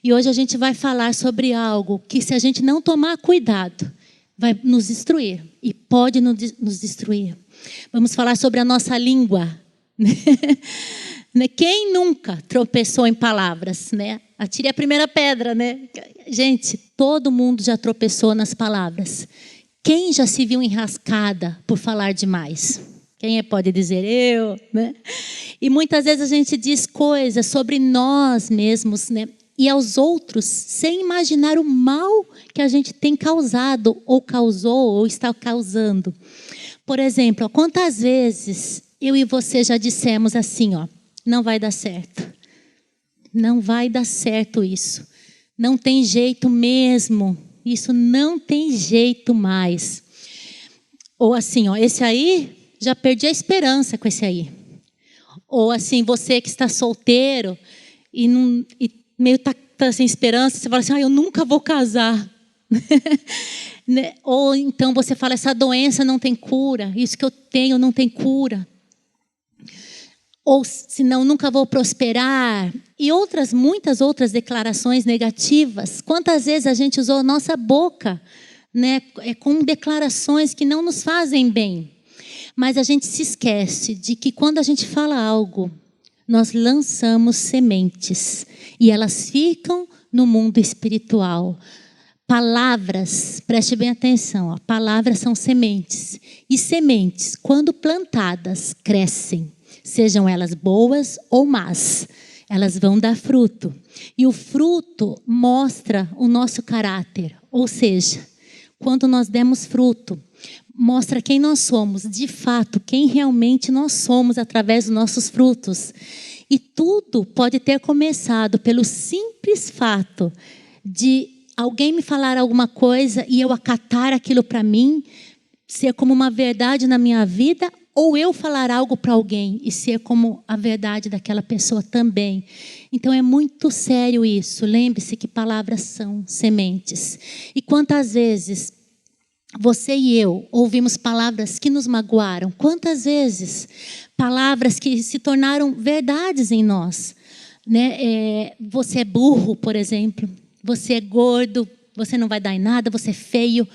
E hoje a gente vai falar sobre algo que, se a gente não tomar cuidado, vai nos destruir. E pode nos destruir. Vamos falar sobre a nossa língua. Quem nunca tropeçou em palavras, né? Atire a primeira pedra, né? Gente, todo mundo já tropeçou nas palavras. Quem já se viu enrascada por falar demais? Quem pode dizer? Eu, né? E muitas vezes a gente diz coisas sobre nós mesmos, né? E aos outros, sem imaginar o mal que a gente tem causado, ou causou, ou está causando. Por exemplo, quantas vezes eu e você já dissemos assim, ó, não vai dar certo. Não vai dar certo isso. Não tem jeito mesmo. Isso não tem jeito mais. Ou assim, ó, esse aí, já perdi a esperança com esse aí. Ou assim, você que está solteiro e meio tá sem esperança, você fala assim, eu nunca vou casar. Ou então você fala, essa doença não tem cura, isso que eu tenho não tem cura. Ou senão nunca vou prosperar. E muitas outras declarações negativas. Quantas vezes a gente usou a nossa boca, né, com declarações que não nos fazem bem. Mas a gente se esquece de que quando a gente fala algo, nós lançamos sementes. E elas ficam no mundo espiritual. Palavras, preste bem atenção, ó, palavras são sementes. E sementes, quando plantadas, crescem. Sejam elas boas ou más, elas vão dar fruto. E o fruto mostra o nosso caráter. Ou seja, quando nós demos fruto, mostra quem nós somos, de fato, quem realmente nós somos através dos nossos frutos. E tudo pode ter começado pelo simples fato de alguém me falar alguma coisa e eu acatar aquilo para mim, ser como uma verdade na minha vida, ou eu falar algo para alguém e ser como a verdade daquela pessoa também. Então é muito sério isso. Lembre-se que palavras são sementes. E quantas vezes você e eu ouvimos palavras que nos magoaram? Quantas vezes palavras que se tornaram verdades em nós? Né? Você é burro, por exemplo. Você é gordo. Você não vai dar em nada. Você é feio.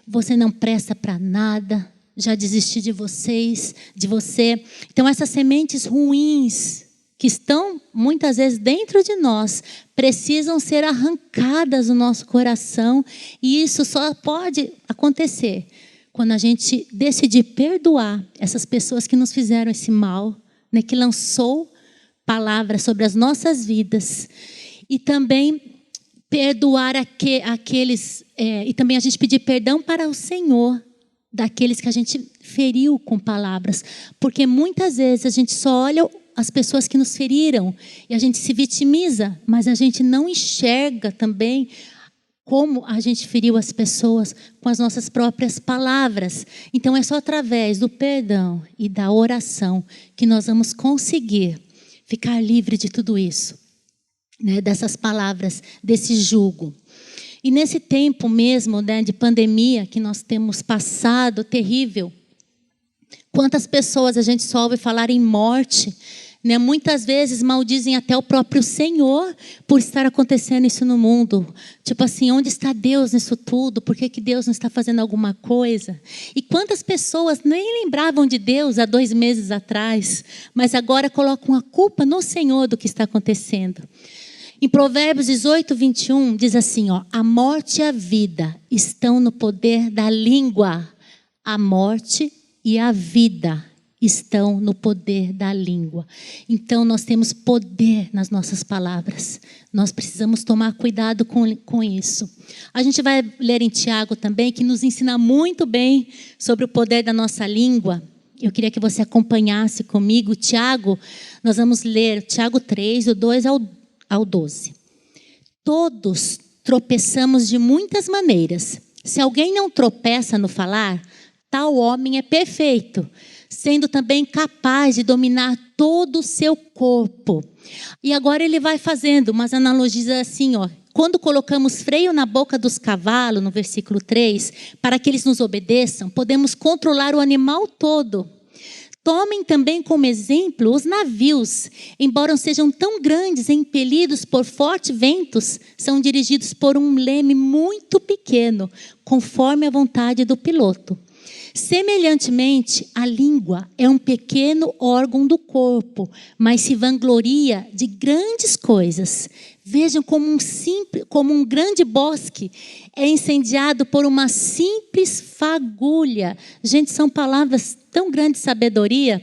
Você não presta para nada. Já desisti de você. Então, essas sementes ruins que estão muitas vezes dentro de nós precisam ser arrancadas do nosso coração, e isso só pode acontecer quando a gente decidir perdoar essas pessoas que nos fizeram esse mal, né, que lançou palavras sobre as nossas vidas, e também perdoar aqueles, e também a gente pedir perdão para o Senhor daqueles que a gente feriu com palavras, porque muitas vezes a gente só olha as pessoas que nos feriram e a gente se vitimiza, mas a gente não enxerga também como a gente feriu as pessoas com as nossas próprias palavras. Então é só através do perdão e da oração que nós vamos conseguir ficar livre de tudo isso, né, dessas palavras, desse jugo. E nesse tempo mesmo, né, de pandemia que nós temos passado, terrível, quantas pessoas a gente só ouve falar em morte, né? Muitas vezes maldizem até o próprio Senhor por estar acontecendo isso no mundo. Tipo assim, onde está Deus nisso tudo? Por que Deus não está fazendo alguma coisa? E quantas pessoas nem lembravam de Deus há 2 meses atrás, mas agora colocam a culpa no Senhor do que está acontecendo. Em Provérbios 18, 21, diz assim, ó, a morte e a vida estão no poder da língua. A morte e a vida estão no poder da língua. Então, nós temos poder nas nossas palavras. Nós precisamos tomar cuidado com isso. A gente vai ler em Tiago também, que nos ensina muito bem sobre o poder da nossa língua. Eu queria que você acompanhasse comigo. Tiago, nós vamos ler Tiago 3, do 2 ao 12. Todos tropeçamos de muitas maneiras. Se alguém não tropeça no falar, tal homem é perfeito, sendo também capaz de dominar todo o seu corpo. E agora ele vai fazendo umas analogias assim, ó. Quando colocamos freio na boca dos cavalos, no versículo 3, para que eles nos obedeçam, podemos controlar o animal todo. Tomem também como exemplo os navios, embora sejam tão grandes e impelidos por fortes ventos, são dirigidos por um leme muito pequeno, conforme a vontade do piloto. Semelhantemente, a língua é um pequeno órgão do corpo, mas se vangloria de grandes coisas. Vejam como um grande bosque é incendiado por uma simples fagulha. Gente, são palavras tão grandes de sabedoria.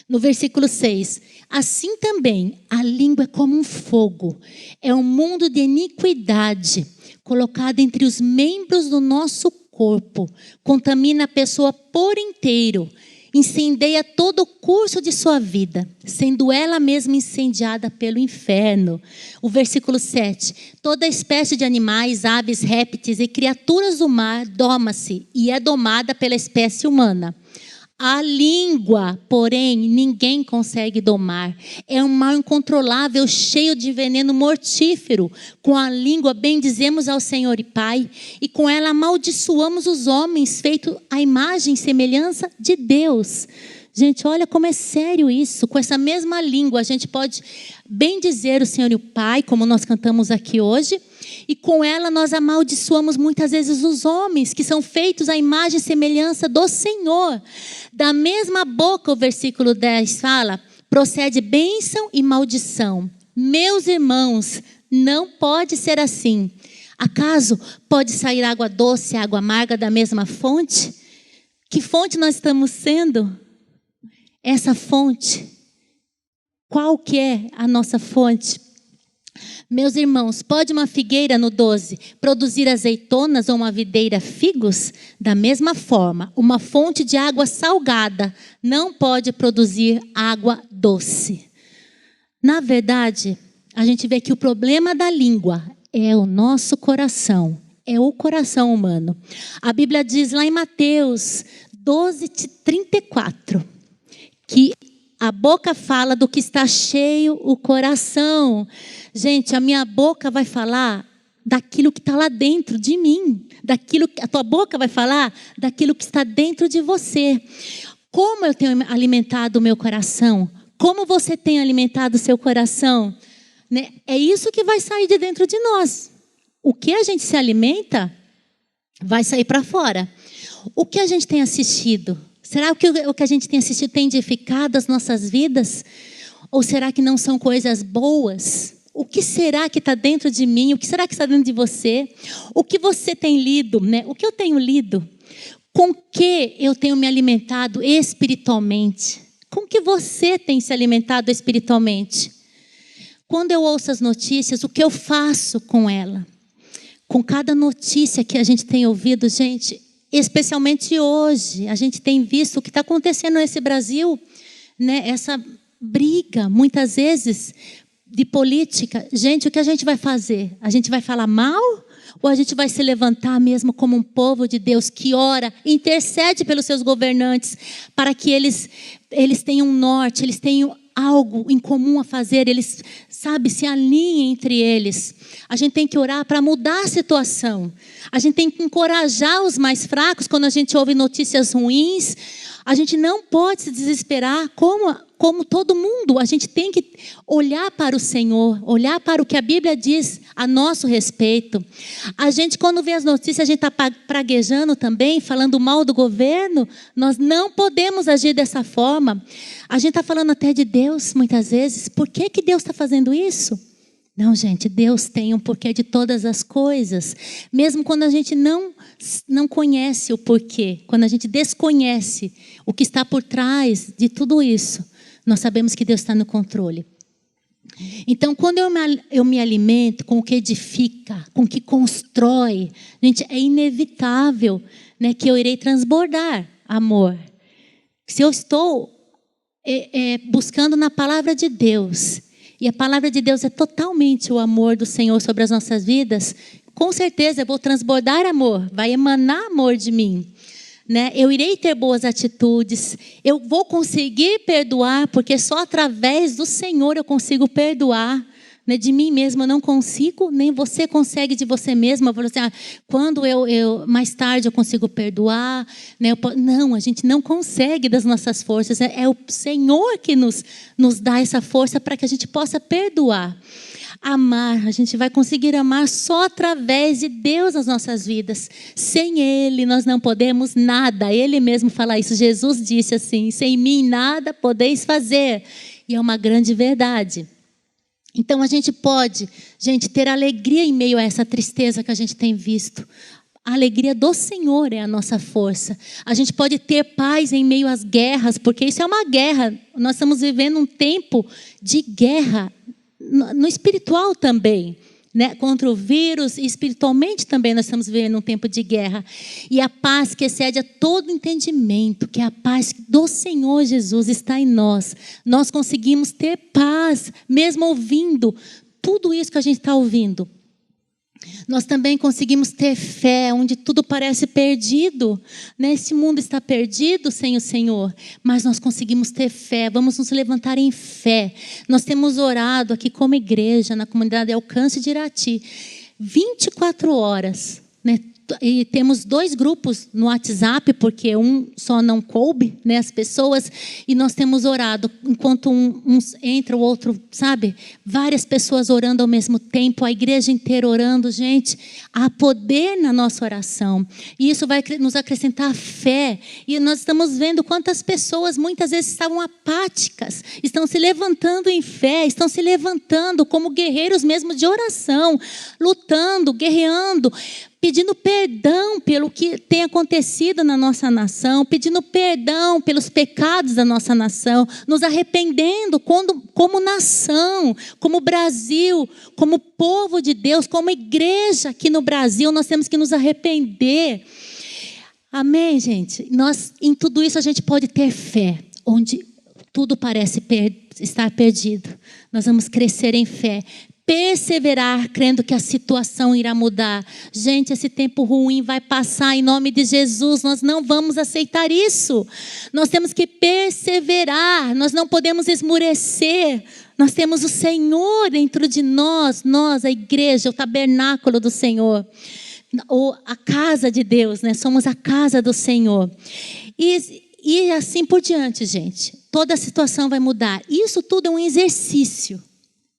No versículo 6, assim também a língua é como um fogo, é um mundo de iniquidade, colocado entre os membros do nosso corpo, contamina a pessoa por inteiro, incendeia todo o curso de sua vida, sendo ela mesma incendiada pelo inferno. O versículo 7, toda espécie de animais, aves, répteis e criaturas do mar doma-se e é domada pela espécie humana. A língua, porém, ninguém consegue domar. É um mal incontrolável, cheio de veneno mortífero. Com a língua bendizemos ao Senhor e Pai, e com ela amaldiçoamos os homens, feitos à imagem e semelhança de Deus. Gente, olha como é sério isso. Com essa mesma língua, a gente pode bendizer o Senhor e o Pai, como nós cantamos aqui hoje, e com ela nós amaldiçoamos muitas vezes os homens, que são feitos à imagem e semelhança do Senhor. Da mesma boca, o versículo 10 fala, procede bênção e maldição. Meus irmãos, não pode ser assim. Acaso pode sair água doce e água amarga da mesma fonte? Que fonte nós estamos sendo? Essa fonte, qual que é a nossa fonte? Meus irmãos, pode uma figueira, no 12, produzir azeitonas ou uma videira figos? Da mesma forma, uma fonte de água salgada não pode produzir água doce. Na verdade, a gente vê que o problema da língua é o nosso coração, é o coração humano. A Bíblia diz lá em Mateus 12:34, que a boca fala do que está cheio o coração. Gente, a minha boca vai falar daquilo que está lá dentro de mim. A tua boca vai falar daquilo que está dentro de você. Como eu tenho alimentado o meu coração? Como você tem alimentado o seu coração? Né? É isso que vai sair de dentro de nós. O que a gente se alimenta vai sair para fora. O que a gente tem assistido? Será que o que a gente tem assistido tem edificado as nossas vidas? Ou será que não são coisas boas? O que será que está dentro de mim? O que será que está dentro de você? O que você tem lido, né? O que eu tenho lido? Com que eu tenho me alimentado espiritualmente? Com que você tem se alimentado espiritualmente? Quando eu ouço as notícias, o que eu faço com ela? Com cada notícia que a gente tem ouvido, gente, especialmente hoje, a gente tem visto o que está acontecendo nesse Brasil, né? Essa briga, muitas vezes, de política. Gente, o que a gente vai fazer? A gente vai falar mal? Ou a gente vai se levantar mesmo como um povo de Deus que ora, intercede pelos seus governantes, para que eles tenham um norte, eles tenham algo em comum a fazer, eles, se alinhem entre eles. A gente tem que orar para mudar a situação. A gente tem que encorajar os mais fracos quando a gente ouve notícias ruins. A gente não pode se desesperar como todo mundo. A gente tem que olhar para o Senhor, olhar para o que a Bíblia diz a nosso respeito. A gente, quando vê as notícias, a gente está praguejando também, falando mal do governo. Nós não podemos agir dessa forma. A gente está falando até de Deus, muitas vezes. Por que Deus está fazendo isso? Não, gente, Deus tem um porquê de todas as coisas. Mesmo quando a gente não conhece o porquê, quando a gente desconhece o que está por trás de tudo isso, nós sabemos que Deus está no controle. Então, quando eu me alimento com o que edifica, com o que constrói, gente, é inevitável, né, que eu irei transbordar amor. Se eu estou buscando na palavra de Deus, e a palavra de Deus é totalmente o amor do Senhor sobre as nossas vidas, com certeza eu vou transbordar amor, vai emanar amor de mim. Né? Eu irei ter boas atitudes, eu vou conseguir perdoar, porque só através do Senhor eu consigo perdoar. né? De mim mesma eu não consigo, nem você consegue de você mesma. Eu falo assim, quando eu mais tarde eu consigo perdoar, né? Não, a gente não consegue das nossas forças. É o Senhor que nos dá essa força para que a gente possa perdoar. Amar, a gente vai conseguir amar só através de Deus nas nossas vidas. Sem Ele nós não podemos nada. Ele mesmo fala isso. Jesus disse assim: sem mim nada podeis fazer. E é uma grande verdade. Então a gente pode, gente, ter alegria em meio a essa tristeza que a gente tem visto. A alegria do Senhor é a nossa força. A gente pode ter paz em meio às guerras, porque isso é uma guerra. Nós estamos vivendo um tempo de guerra no espiritual também, né? Contra o vírus, e espiritualmente também nós estamos vivendo um tempo de guerra. E a paz que excede a todo entendimento, que é a paz do Senhor Jesus está em nós. Nós conseguimos ter paz, mesmo ouvindo tudo isso que a gente está ouvindo. Nós também conseguimos ter fé onde tudo parece perdido, né? Esse mundo está perdido sem o Senhor, mas nós conseguimos ter fé. Vamos nos levantar em fé. Nós temos orado aqui como igreja na comunidade Alcance de Irati 24 horas, né? E temos 2 grupos no WhatsApp, porque um só não coube, né, as pessoas, e nós temos orado, enquanto um entra, o outro, sabe? Várias pessoas orando ao mesmo tempo, a igreja inteira orando, gente. Há poder na nossa oração, e isso vai nos acrescentar fé, e nós estamos vendo quantas pessoas muitas vezes estavam apáticas, estão se levantando em fé, estão se levantando como guerreiros mesmo de oração, lutando, guerreando, pedindo perdão pelo que tem acontecido na nossa nação, pedindo perdão pelos pecados da nossa nação, nos arrependendo como nação, como Brasil, como povo de Deus, como igreja aqui no Brasil, nós temos que nos arrepender. Amém, gente? Em tudo isso a gente pode ter fé, onde tudo parece estar perdido. Nós vamos crescer em fé. Perseverar, crendo que a situação irá mudar. Gente, esse tempo ruim vai passar em nome de Jesus. Nós não vamos aceitar isso. Nós temos que perseverar. Nós não podemos esmurecer. Nós temos o Senhor dentro de nós, a igreja, o tabernáculo do Senhor, ou a casa de Deus, né? Somos a casa do Senhor. E assim por diante, gente. Toda a situação vai mudar. Isso tudo é um exercício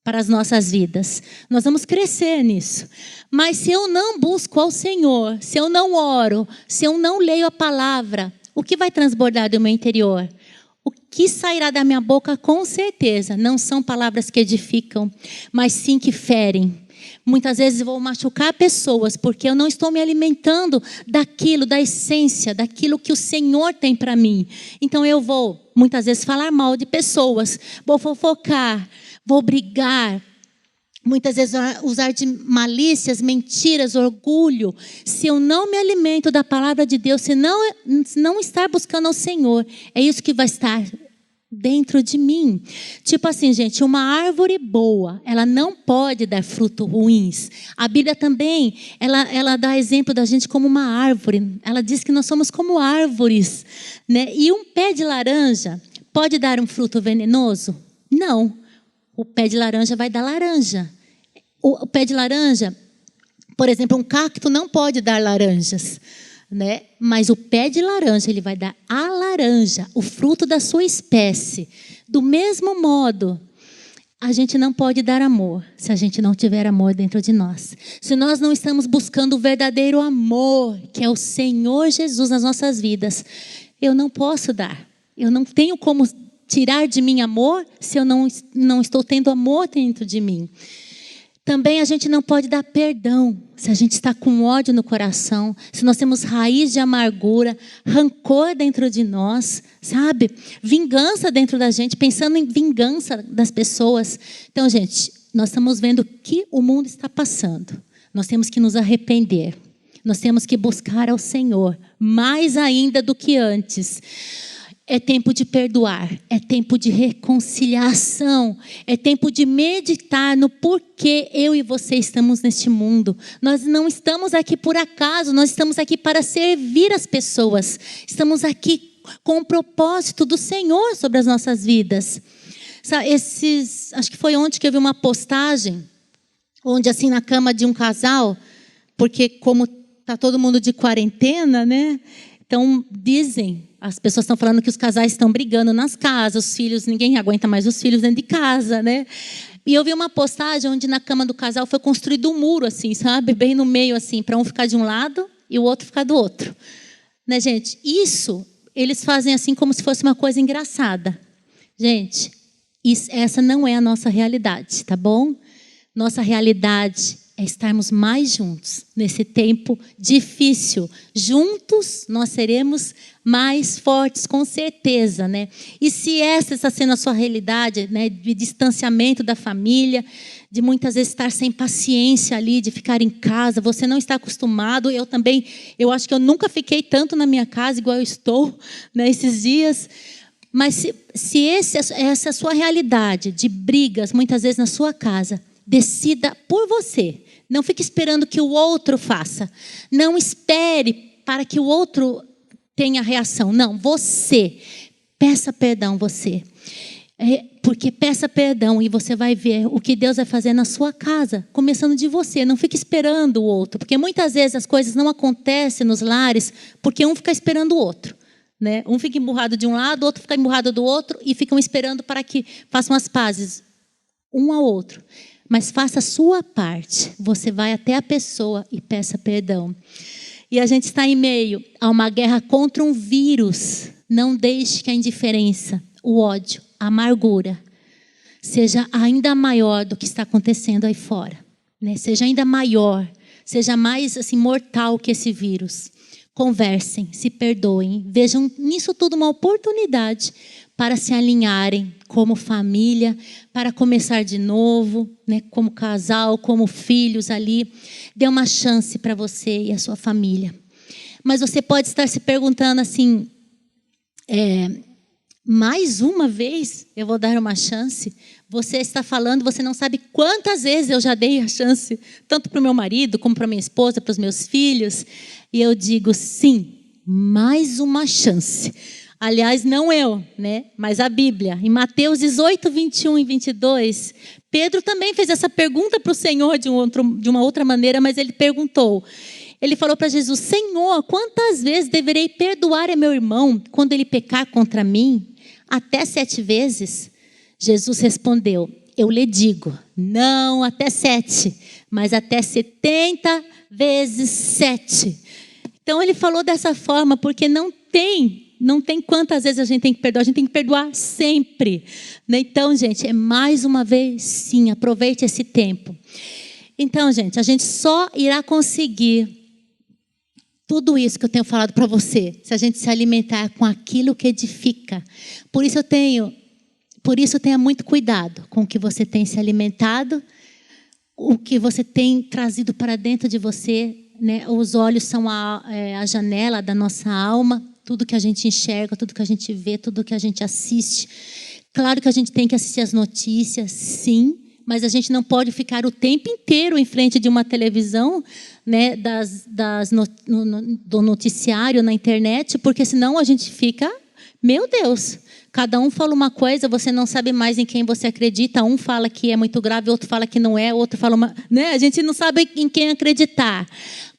para as nossas vidas. Nós vamos crescer nisso. Mas se eu não busco ao Senhor, se eu não oro, se eu não leio a palavra, o que vai transbordar do meu interior? O que sairá da minha boca, com certeza, não são palavras que edificam, mas sim que ferem. Muitas vezes eu vou machucar pessoas, porque eu não estou me alimentando daquilo, da essência, daquilo que o Senhor tem para mim. Então eu vou, muitas vezes, falar mal de pessoas, vou fofocar, vou brigar, muitas vezes usar de malícias, mentiras, orgulho. Se eu não me alimento da palavra de Deus, se não estar buscando ao Senhor, é isso que vai estar dentro de mim. Tipo assim, gente, uma árvore boa, ela não pode dar frutos ruins. A Bíblia também, ela dá exemplo da gente como uma árvore. Ela diz que nós somos como árvores, né? E um pé de laranja pode dar um fruto venenoso? Não. O pé de laranja vai dar laranja. O pé de laranja, por exemplo, um cacto não pode dar laranjas, né? Mas o pé de laranja, ele vai dar a laranja, o fruto da sua espécie. Do mesmo modo, a gente não pode dar amor se a gente não tiver amor dentro de nós. Se nós não estamos buscando o verdadeiro amor, que é o Senhor Jesus nas nossas vidas, eu não posso dar. Eu não tenho como tirar de mim amor se eu não estou tendo amor dentro de mim. Também a gente não pode dar perdão se a gente está com ódio no coração, se nós temos raiz de amargura, rancor dentro de nós, sabe? Vingança dentro da gente, pensando em vingança das pessoas. Então, gente, nós estamos vendo o que o mundo está passando. Nós temos que nos arrepender. Nós temos que buscar ao Senhor, mais ainda do que antes. É tempo de perdoar, é tempo de reconciliação, é tempo de meditar no porquê eu e você estamos neste mundo. Nós não estamos aqui por acaso, nós estamos aqui para servir as pessoas. Estamos aqui com o propósito do Senhor sobre as nossas vidas. Acho que foi ontem que eu vi uma postagem, onde assim na cama de um casal, porque como está todo mundo de quarentena, né? Então dizem, as pessoas estão falando que os casais estão brigando nas casas, os filhos, ninguém aguenta mais os filhos dentro de casa, né? E eu vi uma postagem onde na cama do casal foi construído um muro, assim, sabe? Bem no meio, assim, para um ficar de um lado e o outro ficar do outro. Né, gente? Isso, eles fazem assim como se fosse uma coisa engraçada. Gente, essa não é a nossa realidade, tá bom? Nossa realidade é estarmos mais juntos nesse tempo difícil. Juntos nós seremos mais fortes, com certeza, né? E se essa está sendo a sua realidade, né, de distanciamento da família, de muitas vezes estar sem paciência ali, de ficar em casa, você não está acostumado. Eu também, eu acho que eu nunca fiquei tanto na minha casa igual eu estou, né, esses dias. Mas se essa é a sua realidade de brigas, muitas vezes na sua casa, decida por você. Não fique esperando que o outro faça. Não espere para que o outro tenha reação. Não, você. Peça perdão, você. Porque peça perdão e você vai ver o que Deus vai fazer na sua casa, começando de você. Não fique esperando o outro, porque muitas vezes as coisas não acontecem nos lares porque um fica esperando o outro. Né? Um fica emburrado de um lado, o outro fica emburrado do outro e ficam esperando para que façam as pazes um ao outro. Mas faça a sua parte. Você vai até a pessoa e peça perdão. E a gente está em meio a uma guerra contra um vírus. Não deixe que a indiferença, o ódio, a amargura seja ainda maior do que está acontecendo aí fora. Né? Seja ainda maior, seja mais assim, mortal que esse vírus. Conversem, se perdoem, vejam nisso tudo uma oportunidade para se alinharem como família, para começar de novo, né, como casal, como filhos ali. Dê uma chance para você e a sua família. Mas você pode estar se perguntando assim, mais uma vez eu vou dar uma chance? Você está falando, você não sabe quantas vezes eu já dei a chance, tanto para o meu marido, como para minha esposa, para os meus filhos. E eu digo, sim, mais uma chance. Aliás, não eu, né? Mas a Bíblia. Em Mateus 18, 21 e 22, Pedro também fez essa pergunta para o Senhor de uma outra maneira, mas ele perguntou. Ele falou para Jesus, Senhor, quantas vezes deverei perdoar a meu irmão quando ele pecar contra mim? Até 7 vezes? Jesus respondeu, eu lhe digo, não até 7, mas até 70 vezes 7. Então ele falou dessa forma porque não tem quantas vezes a gente tem que perdoar, a gente tem que perdoar sempre. Então, gente, é mais uma vez, sim, aproveite esse tempo. Então, gente, a gente só irá conseguir tudo isso que eu tenho falado para você, se a gente se alimentar com aquilo que edifica. Por isso tenha muito cuidado com o que você tem se alimentado, o que você tem trazido para dentro de você. Né? Os olhos são a janela da nossa alma. Tudo que a gente enxerga, tudo que a gente vê, tudo que a gente assiste. Claro que a gente tem que assistir as notícias, sim, mas a gente não pode ficar o tempo inteiro em frente de uma televisão, né, do noticiário na internet, porque senão a gente fica, meu Deus, cada um fala uma coisa, você não sabe mais em quem você acredita. Um fala que é muito grave, outro fala que não é, outro fala né? A gente não sabe em quem acreditar.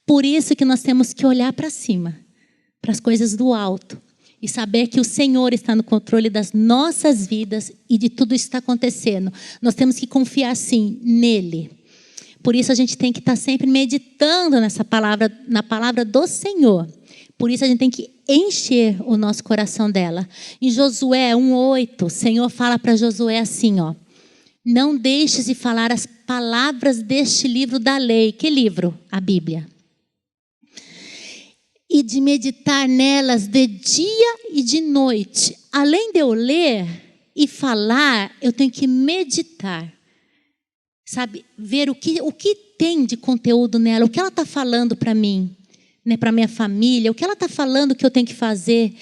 Por isso que nós temos que olhar para cima, para as coisas do alto e saber que o Senhor está no controle das nossas vidas e de tudo isso que está acontecendo. Nós temos que confiar, sim, nele. Por isso a gente tem que estar sempre meditando nessa palavra, na palavra do Senhor. Por isso a gente tem que encher o nosso coração dela. Em Josué 1:8, o Senhor fala para Josué assim, ó: não deixes de falar as palavras deste livro da lei. Que livro? A Bíblia. E de meditar nelas de dia e de noite. Além de eu ler e falar, eu tenho que meditar. Sabe, ver o que tem de conteúdo nela, o que ela está falando para mim, né, para minha família, o que ela está falando que eu tenho que fazer.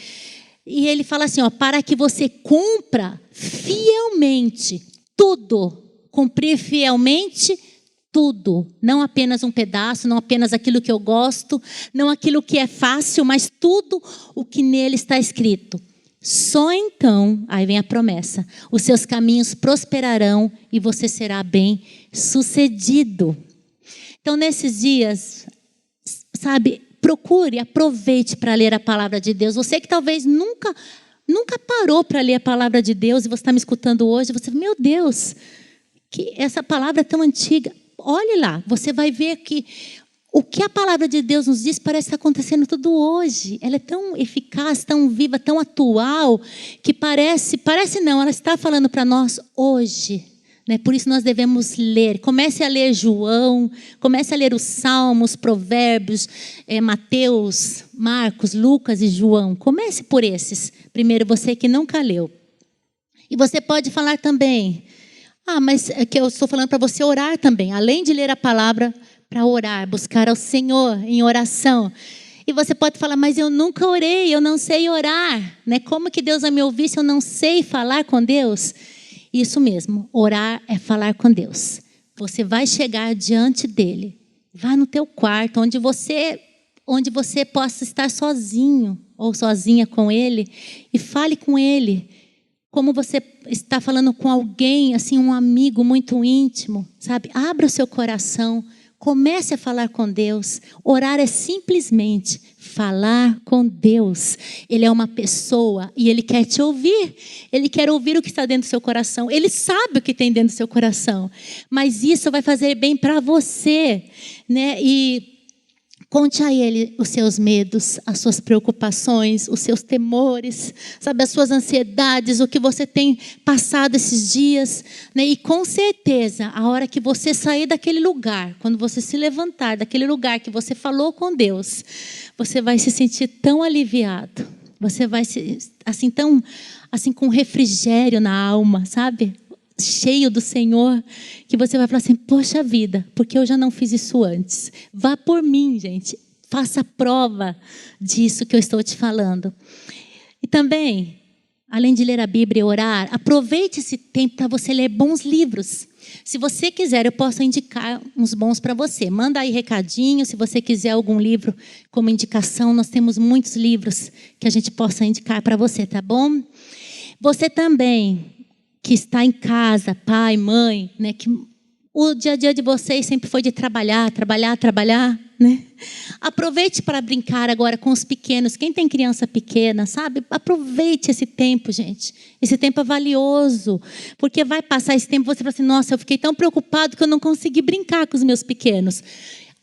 E ele fala assim, ó, para que você cumpra fielmente tudo, cumprir fielmente tudo, não apenas um pedaço, não apenas aquilo que eu gosto, não aquilo que é fácil, mas tudo o que nele está escrito. Só então, aí vem a promessa, os seus caminhos prosperarão e você será bem-sucedido. Então, nesses dias, sabe, procure, aproveite para ler a palavra de Deus. Você que talvez nunca parou para ler a palavra de Deus e você está me escutando hoje, você, meu Deus, que essa palavra é tão antiga. Olhe lá, você vai ver que o que a palavra de Deus nos diz parece estar acontecendo tudo hoje. Ela é tão eficaz, tão viva, tão atual, que parece não, ela está falando para nós hoje. Né? Por isso nós devemos ler. Comece a ler João, comece a ler os Salmos, Provérbios, Mateus, Marcos, Lucas e João. Comece por esses. Primeiro, você que nunca leu. E você pode falar também, mas é que eu estou falando para você orar também. Além de ler a palavra, para orar, buscar ao Senhor em oração. E você pode falar, mas eu nunca orei, eu não sei orar. Né? Como que Deus vai me ouvir se eu não sei falar com Deus? Isso mesmo, orar é falar com Deus. Você vai chegar diante dele. Vá no teu quarto, onde você possa estar sozinho ou sozinha com ele. E fale com ele. Como você está falando com alguém, assim, um amigo muito íntimo. Sabe? Abra o seu coração. Comece a falar com Deus. Orar é simplesmente falar com Deus. Ele é uma pessoa e Ele quer te ouvir. Ele quer ouvir o que está dentro do seu coração. Ele sabe o que tem dentro do seu coração. Mas isso vai fazer bem para você. Né? E conte a Ele os seus medos, as suas preocupações, os seus temores, sabe, as suas ansiedades, o que você tem passado esses dias. Né? E com certeza, a hora que você sair daquele lugar, quando você se levantar daquele lugar que você falou com Deus, você vai se sentir tão aliviado. Você vai se assim com refrigério na alma, sabe? Cheio do Senhor, que você vai falar assim, poxa vida, porque eu já não fiz isso antes. Vá por mim, gente. Faça prova disso que eu estou te falando. E também, além de ler a Bíblia e orar, aproveite esse tempo para você ler bons livros. Se você quiser, eu posso indicar uns bons para você. Manda aí recadinho, se você quiser algum livro como indicação. Nós temos muitos livros que a gente possa indicar para você, tá bom? Você também que está em casa, pai, mãe, né, que o dia a dia de vocês sempre foi de trabalhar, né? Aproveite para brincar agora com os pequenos. Quem tem criança pequena, sabe? Aproveite esse tempo, gente. Esse tempo é valioso, porque vai passar esse tempo e você fala assim, nossa, eu fiquei tão preocupado que eu não consegui brincar com os meus pequenos.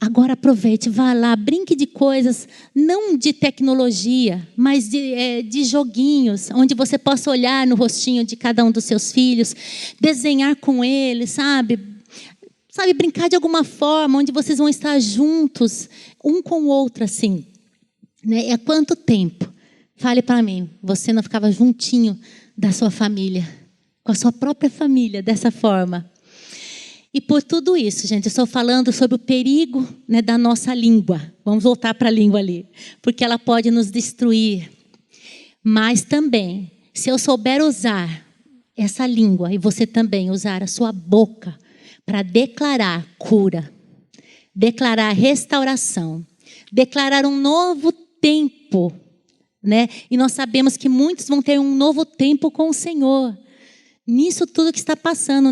Agora aproveite, vá lá, brinque de coisas, não de tecnologia, mas de joguinhos, onde você possa olhar no rostinho de cada um dos seus filhos, desenhar com eles, sabe, brincar de alguma forma, onde vocês vão estar juntos, um com o outro, assim. Né? E há quanto tempo? Fale para mim, você não ficava juntinho da sua família, com a sua própria família, dessa forma? E por tudo isso, gente, eu estou falando sobre o perigo, né, da nossa língua. Vamos voltar para a língua ali. Porque ela pode nos destruir. Mas também, se eu souber usar essa língua, e você também usar a sua boca para declarar cura, declarar restauração, declarar um novo tempo, né? E nós sabemos que muitos vão ter um novo tempo com o Senhor. Nisso tudo que está passando,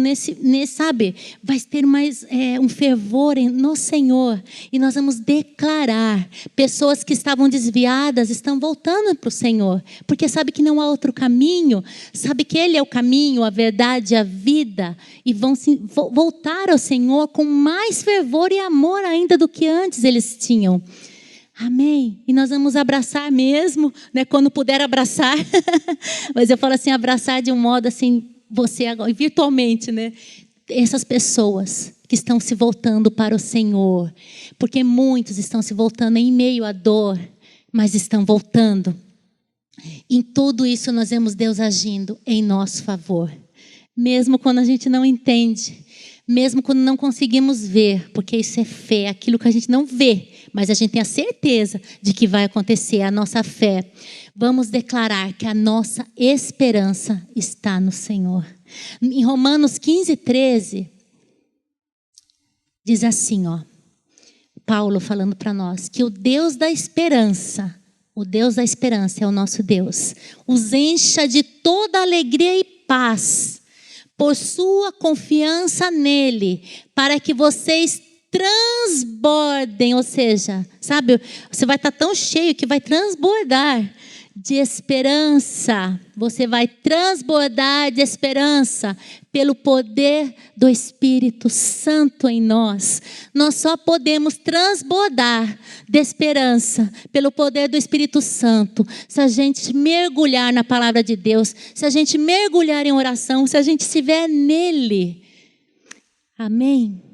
sabe, vai ter mais um fervor no Senhor. E nós vamos declarar, pessoas que estavam desviadas estão voltando para o Senhor. Porque sabe que não há outro caminho, sabe que Ele é o caminho, a verdade, a vida. E vão voltar ao Senhor com mais fervor e amor ainda do que antes eles tinham. Amém. E nós vamos abraçar mesmo, né, quando puder abraçar. Mas eu falo assim, abraçar de um modo assim, você agora, virtualmente, né? Essas pessoas que estão se voltando para o Senhor. Porque muitos estão se voltando em meio à dor, mas estão voltando. Em tudo isso nós vemos Deus agindo em nosso favor. Mesmo quando a gente não entende. Mesmo quando não conseguimos ver, porque isso é fé, é aquilo que a gente não vê, mas a gente tem a certeza de que vai acontecer, a nossa fé. Vamos declarar que a nossa esperança está no Senhor. Em Romanos 15:13, diz assim, Paulo falando para nós, que o Deus da esperança O Deus da esperança é o nosso Deus. Os encha de toda alegria e paz, por sua confiança nele, para que vocês transbordem, ou seja, sabe, você vai estar tão cheio que vai transbordar de esperança. Você vai transbordar de esperança pelo poder do Espírito Santo em nós. Nós só podemos transbordar de esperança pelo poder do Espírito Santo se a gente mergulhar na palavra de Deus, se a gente mergulhar em oração, se a gente estiver nele. Amém?